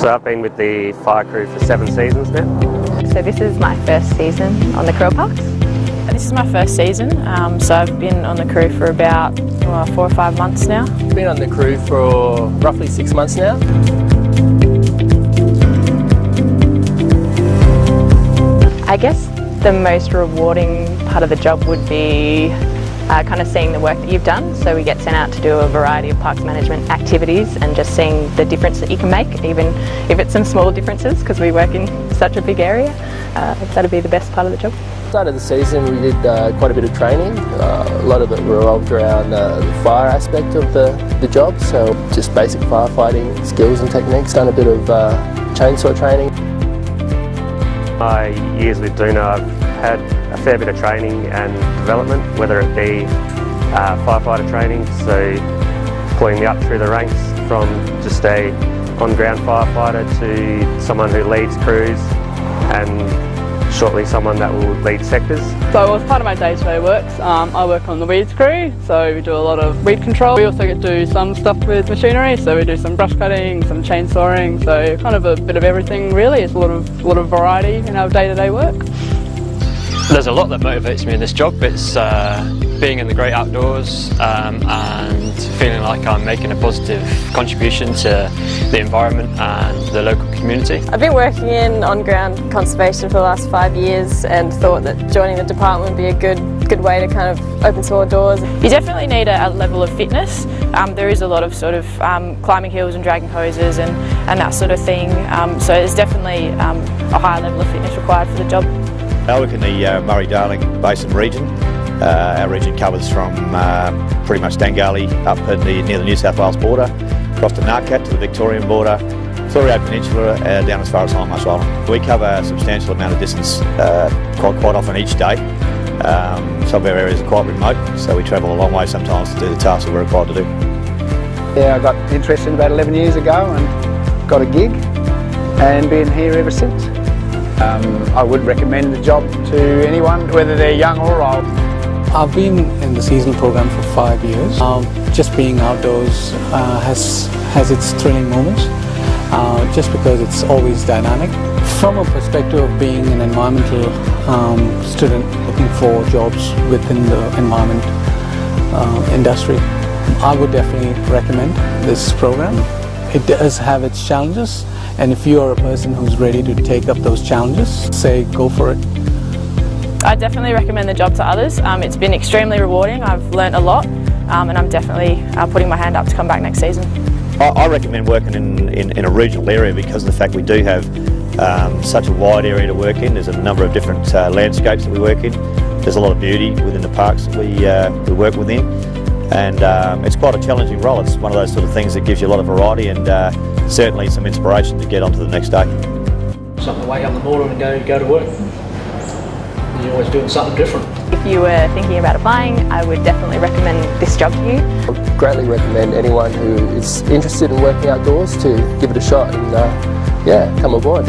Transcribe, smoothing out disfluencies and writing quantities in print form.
So I've been with the fire crew for 7 seasons now. So this is my first season on the Crew Parks. This is my first season, so I've been on the crew for about 4 or 5 months now. I've been on the crew for roughly 6 months now. I guess the most rewarding part of the job would be kind of seeing the work that you've done. So we get sent out to do a variety of parks management activities and just seeing the difference that you can make, even if it's some small differences, because we work in such a big area. That'd be the best part of the job. Start of the season we did quite a bit of training. A lot of it revolved around the fire aspect of the job, so just basic firefighting skills and techniques. Done a bit of chainsaw training. My years with Duna, I've had a fair bit of training and development, whether it be firefighter training, so pulling me up through the ranks from just a on-ground firefighter to someone who leads crews and shortly someone that will lead sectors. So as part of my day-to-day works, I work on the weeds crew, so we do a lot of weed control. We also get to do some stuff with machinery, so we do some brush cutting, some chainsawing, so kind of a bit of everything really. It's a lot of variety in our day-to-day work. There's a lot that motivates me in this job. It's being in the great outdoors and feeling like I'm making a positive contribution to the environment and the local community. I've been working in on-ground conservation for the last 5 years and thought that joining the department would be a good way to kind of open some more doors. You definitely need a level of fitness. There is a lot of sort of climbing hills and dragging hoses and that sort of thing. So there's definitely a higher level of fitness required for the job. I work in the Murray-Darling Basin region. Our region covers from pretty much Dangali up near the New South Wales border, across to Narcat to the Victorian border, Fleurieu Peninsula, down as far as Hindmarsh Island. We cover a substantial amount of distance quite often each day. Some of our areas are quite remote, so we travel a long way sometimes to do the tasks that we're required to do. Yeah, I got interested about 11 years ago and got a gig and been here ever since. I would recommend the job to anyone, whether they're young or old. I've been in the seasonal program for 5 years. Just being outdoors has its thrilling moments, just because it's always dynamic. From a perspective of being an environmental student looking for jobs within the environment industry, I would definitely recommend this program. It does have its challenges, and if you are a person who's ready to take up those challenges, say go for it. I definitely recommend the job to others. It's been extremely rewarding. I've learnt a lot, and I'm definitely putting my hand up to come back next season. I recommend working in a regional area because of the fact we do have such a wide area to work in. There's a number of different landscapes that we work in. There's a lot of beauty within the parks that we work within, and it's quite a challenging role. It's one of those sort of things that gives you a lot of variety and certainly some inspiration to get on to the next day. Something to wake up in the morning and go to work. You're always doing something different. If you were thinking about applying, I would definitely recommend this job to you. I greatly recommend anyone who is interested in working outdoors to give it a shot and yeah, come aboard.